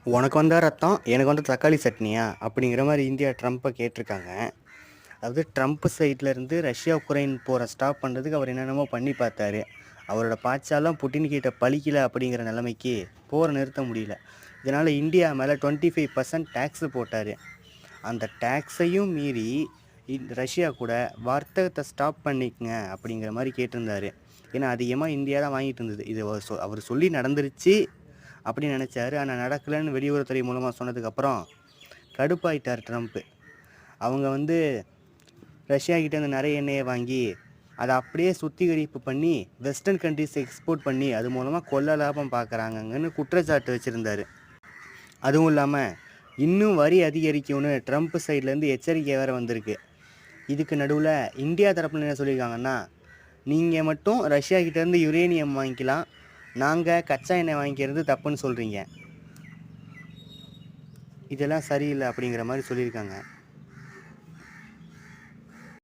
உனக்கு வந்தா ரத்தம், எனக்கு வந்து தக்காளி சட்னியா? அப்படிங்கிற மாரி இந்தியா ட்ரம்ப்ப கேட்டிருக்காங்க. அதாவது ட்ரம்ப் சைட்லேருந்து ரஷ்யா, உக்ரைன் போரை ஸ்டாப் பண்ணுறதுக்கு அவர் என்னென்னமோ பண்ணி பார்த்தாரு. அவரோட பாய்ச்சாலாம் புட்டின் கிட்ட பலிக்கல அப்படிங்கிற நிலைமைக்கு போரை நிறுத்த முடியல. இதனால் இந்தியா மேலே 25% டேக்ஸு போட்டார். அந்த டேக்ஸையும் மீறி ரஷ்யா கூட வர்த்தகத்தை ஸ்டாப் பண்ணிக்கங்க அப்படிங்கிற மாதிரி கேட்டிருந்தாரு. ஏன்னா அதிகமாக இந்தியா தான் வாங்கிட்டு இருந்தது. இது அவர் சொல்லி நடந்துருச்சு அப்படின்னு நினச்சாரு. ஆனால் நடக்கலைன்னு வெளியுறவுத்துறை மூலமாக சொன்னதுக்கப்புறம் கடுப்பாயிட்டார் ட்ரம்ப்பு. அவங்க வந்து ரஷ்யா கிட்டேருந்து நிறைய எண்ணெயை வாங்கி அதை அப்படியே சுத்திகரிப்பு பண்ணி வெஸ்டர்ன் கண்ட்ரிஸ் எக்ஸ்போர்ட் பண்ணி அது மூலமாக கொள்ள லாபம் பார்க்குறாங்கன்னு குற்றச்சாட்டு வச்சுருந்தாரு. அதுவும் இல்லாமல் இன்னும் வரி அதிகரிக்கும்னு ட்ரம்ப் சைட்லேருந்து எச்சரிக்கை வேறு வந்திருக்கு. இதுக்கு நடுவில் இந்தியா தரப்பில் என்ன சொல்லியிருக்காங்கன்னா, நீங்கள் மட்டும் ரஷ்யா கிட்டேருந்து யுரேனியம் வாங்கிக்கலாம், நாங்கள் கச்சா எண்ணெய் வாங்கிக்கிறது தப்புன்னு சொல்கிறீங்க, இதெல்லாம் சரியில்லை அப்படிங்கிற மாதிரி சொல்லியிருக்காங்க.